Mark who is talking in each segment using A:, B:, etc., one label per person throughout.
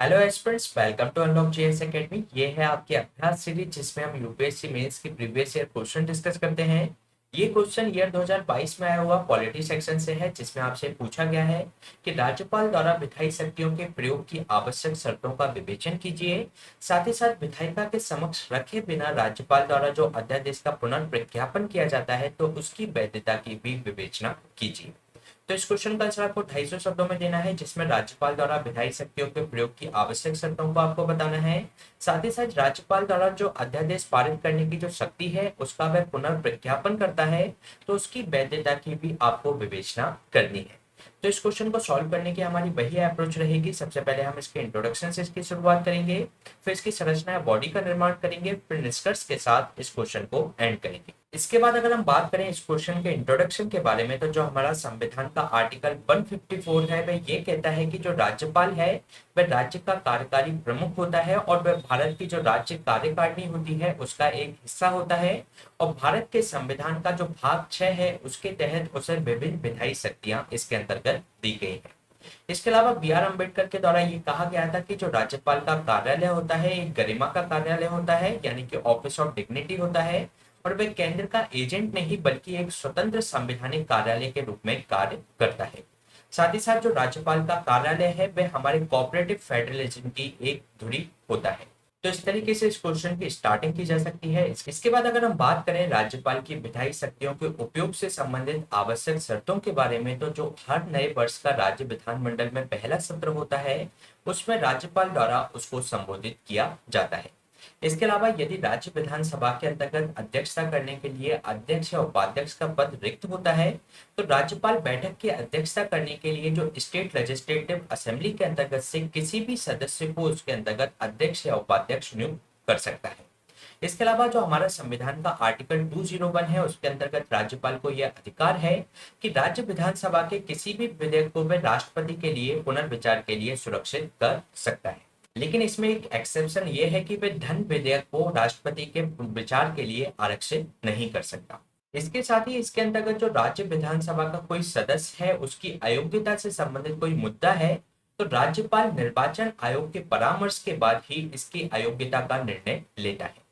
A: Hello aspirants, welcome to unlock JS academy. ये है आपकी अभ्यास सीरीज जिसमें हम यूपीएससी मेंस की प्रीवियस ईयर क्वेश्चन डिस्कस करते हैं। ये क्वेश्चन ईयर 2022 में आया हुआ पॉलिटी सेक्शन से है, जिसमें आपसे पूछा गया है कि राज्यपाल द्वारा विधायी शक्तियों के प्रयोग की आवश्यक शर्तों का विवेचन कीजिए। साथ ही साथ विधायिका के समक्ष रखे बिना राज्यपाल द्वारा जो अध्यादेश का पुनर्प्रज्ञापन किया जाता है तो उसकी वैधता की भी विवेचना कीजिए। तो इस क्वेश्चन का आंसर आपको 250 शब्दों में देना है, जिसमें राज्यपाल द्वारा विधायी शक्तियों के प्रयोग की आवश्यक शर्तों को आपको बताना है। साथ ही साथ राज्यपाल द्वारा जो अध्यादेश पारित करने की जो शक्ति है उसका वह पुनर्प्रज्ञापन करता है, तो उसकी वैधता की भी आपको विवेचना करनी है। तो इस क्वेश्चन को सॉल्व करने की हमारी वही अप्रोच रहेगी। सबसे पहले हम इसके इंट्रोडक्शन से इसकी शुरुआत करेंगे, फिर इसकी संरचना या बॉडी का निर्माण करेंगे, फिर निष्कर्ष के साथ इस क्वेश्चन को एंड करेंगे। इसके बाद अगर हम बात करें इस क्वेश्चन के इंट्रोडक्शन के बारे में, तो जो हमारा संविधान का आर्टिकल 154 है वह ये कहता है कि जो राज्यपाल है वह राज्य का कार्यकारी प्रमुख होता है और वह भारत की जो राज्य कार्यकारिणी होती है उसका एक हिस्सा होता है। और भारत के संविधान का जो भाग 6 है उसके तहत उसे विभिन्न विधायी शक्तियां इसके अंतर्गत दी गई है। इसके अलावा बी आर अम्बेडकर के द्वारा ये कहा गया था कि जो राज्यपाल का कार्यालय होता है एक गरिमा का कार्यालय होता है, यानी कि ऑफिस ऑफ डिग्निटी होता है, और वह केंद्र का एजेंट नहीं बल्कि एक स्वतंत्र संवैधानिक कार्यालय के रूप में कार्य करता है। साथ ही साथ जो राज्यपाल का कार्यालय है वह हमारे कोऑपरेटिव फेडरलिज्म की एक धुरी होता है। तो इस तरीके से इस क्वेश्चन की स्टार्टिंग की जा सकती है। इसके बाद अगर हम बात करें राज्यपाल की विधायी शक्तियों के उपयोग से संबंधित आवश्यक शर्तों के बारे में, तो जो हर नए वर्ष का राज्य विधानमंडल में पहला सत्र होता है उसमें राज्यपाल द्वारा उसको संबोधित किया जाता है। इसके अलावा यदि राज्य विधानसभा के अंतर्गत अध्यक्षता करने के लिए अध्यक्ष या उपाध्यक्ष का पद रिक्त होता है तो राज्यपाल बैठक की अध्यक्षता करने के लिए जो स्टेट लेजिस्लेटिव असेंबली के अंतर्गत से किसी भी सदस्य को उसके अंतर्गत अध्यक्ष या उपाध्यक्ष नियुक्त कर सकता है। इसके अलावा जो हमारा संविधान का आर्टिकल 201 है उसके अंतर्गत राज्यपाल को यह अधिकार है कि राज्य विधानसभा के किसी भी विधेयक को वह राष्ट्रपति के लिए पुनर्विचार के लिए सुरक्षित कर सकता है। लेकिन इसमें एक एक्सेप्शन ये है कि वे धन विधेयक को राष्ट्रपति के विचार के लिए आरक्षित नहीं कर सकता। इसके साथ ही इसके अंतर्गत जो राज्य विधानसभा का कोई सदस्य है उसकी अयोग्यता से संबंधित कोई मुद्दा है तो राज्यपाल निर्वाचन आयोग के परामर्श के बाद ही इसकी अयोग्यता का निर्णय लेता है।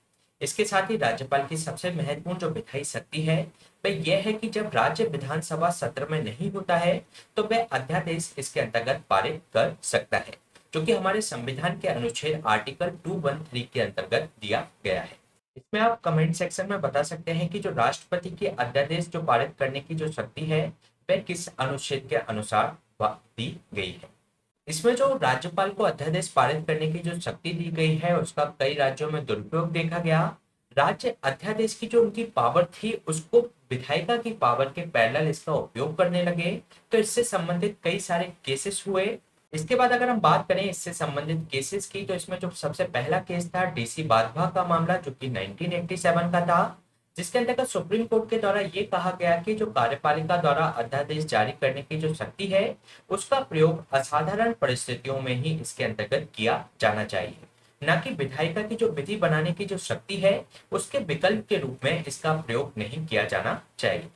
A: इसके साथ ही राज्यपाल की सबसे महत्वपूर्ण जो विधायी शक्ति है वह यह है कि जब राज्य विधानसभा सत्र में नहीं होता है तो वह अध्यादेश इसके अंतर्गत पारित कर सकता है, जो कि हमारे संविधान के अनुच्छेद आर्टिकल 213 के अंतर्गत दिया गया है। इसमें आप कमेंट सेक्शन में बता सकते हैं कि जो राष्ट्रपति के अध्यादेश जो पारित करने की जो शक्ति है वह किस अनुच्छेद के अनुसार दी गई है। इसमें जो राज्यपाल को अध्यादेश पारित करने की जो शक्ति दी गई है उसका कई राज्यों में दुरुपयोग देखा गया। राज्य अध्यादेश की जो उनकी पावर थी उसको विधायिका की पावर के पैरेलल इसका उपयोग करने लगे, तो इससे संबंधित कई सारे केसेस हुए। इसके बाद अगर हम बात करें इससे संबंधित केसेस की, तो इसमें जो सबसे पहला केस था डीसी बाधवा का मामला, जो कि 1987 का था, जिसके अंतर्गत सुप्रीम कोर्ट के द्वारा ये कहा गया कि जो कार्यपालिका द्वारा अध्यादेश जारी करने की जो शक्ति है उसका प्रयोग असाधारण परिस्थितियों में ही इसके अंतर्गत किया जाना चाहिए, न कि विधायिका की जो विधि बनाने की जो शक्ति है उसके विकल्प के रूप में इसका प्रयोग नहीं किया जाना चाहिए।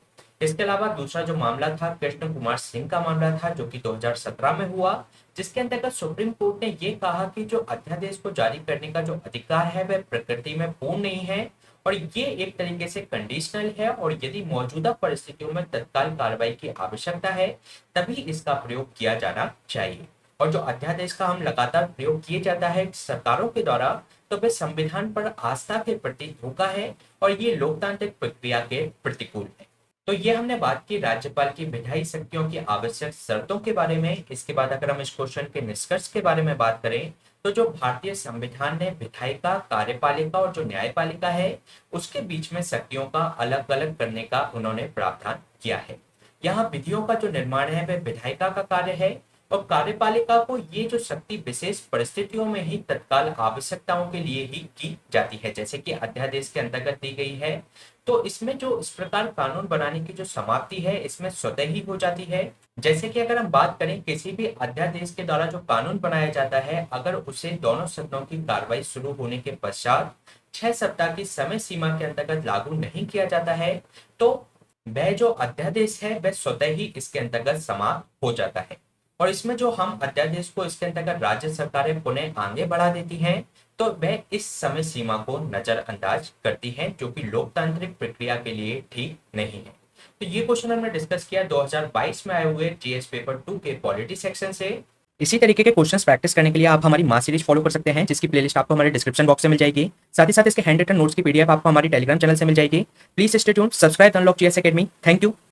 A: इसके अलावा दूसरा जो मामला था कृष्ण कुमार सिंह का मामला था, जो कि 2017 में हुआ, जिसके अंतर्गत सुप्रीम कोर्ट ने ये कहा कि जो अध्यादेश को जारी करने का जो अधिकार है वह प्रकृति में पूर्ण नहीं है और ये एक तरीके से कंडीशनल है, और यदि मौजूदा परिस्थितियों में तत्काल कार्रवाई की आवश्यकता है तभी इसका प्रयोग किया जाना चाहिए। और जो अध्यादेश का हम लगातार प्रयोग किया जाता है सरकारों के द्वारा, तो वह संविधान पर आस्था के प्रति धोखा है और ये लोकतांत्रिक प्रक्रिया के प्रतिकूल है। तो ये हमने बात की राज्यपाल की विधायी शक्तियों की आवश्यक शर्तों के बारे में। इसके बाद अगर हम इस क्वेश्चन के निष्कर्ष के बारे में बात करें, तो जो भारतीय संविधान ने विधायिका, कार्यपालिका और जो न्यायपालिका है उसके बीच में शक्तियों का अलग अलग करने का उन्होंने प्रावधान किया है। यहाँ विधियों का जो निर्माण है वह विधायिका का कार्य है और कार्यपालिका को ये जो शक्ति विशेष परिस्थितियों में ही तत्काल आवश्यकताओं के लिए ही की जाती है, जैसे कि अध्यादेश के अंतर्गत दी गई है। तो इसमें जो इस प्रकार कानून बनाने की जो समाप्ति है इसमें स्वतः ही हो जाती है। जैसे कि अगर हम बात करें किसी भी अध्यादेश के द्वारा जो कानून बनाया जाता है, अगर उसे दोनों सदनों की कार्रवाई शुरू होने के पश्चात 6 सप्ताह की समय सीमा के अंतर्गत लागू नहीं किया जाता है तो वह जो अध्यादेश है वह स्वतः ही इसके अंतर्गत समाप्त हो जाता है। और इसमें जो हम अध्यादेश को इसके अंतर्गत राज्य सरकारें पुनः आगे बढ़ा देती हैं, तो वह इस समय सीमा को नजरअंदाज करती हैं, जो कि लोकतांत्रिक प्रक्रिया के लिए ठीक नहीं है। तो ये क्वेश्चन हमने डिस्कस किया 2022 में आए हुए जीएस पेपर 2 के पॉलिटी सेक्शन से। इसी तरीके के क्वेश्चंस प्रैक्टिस करने के लिए आप हमारी मास सीरीज फॉलो कर सकते हैं, जिसकी प्लेलिस्ट आपको हमारे डिस्क्रिप्शन बॉक्स में मिल जाएगी। साथ ही साथ इसके हैंड रिटन नोट्स की पीडीएफ आपको हमारी टेलीग्राम चैनल से मिल जाएगी। Please stay tuned, subscribe unlock GS academy. Thank you.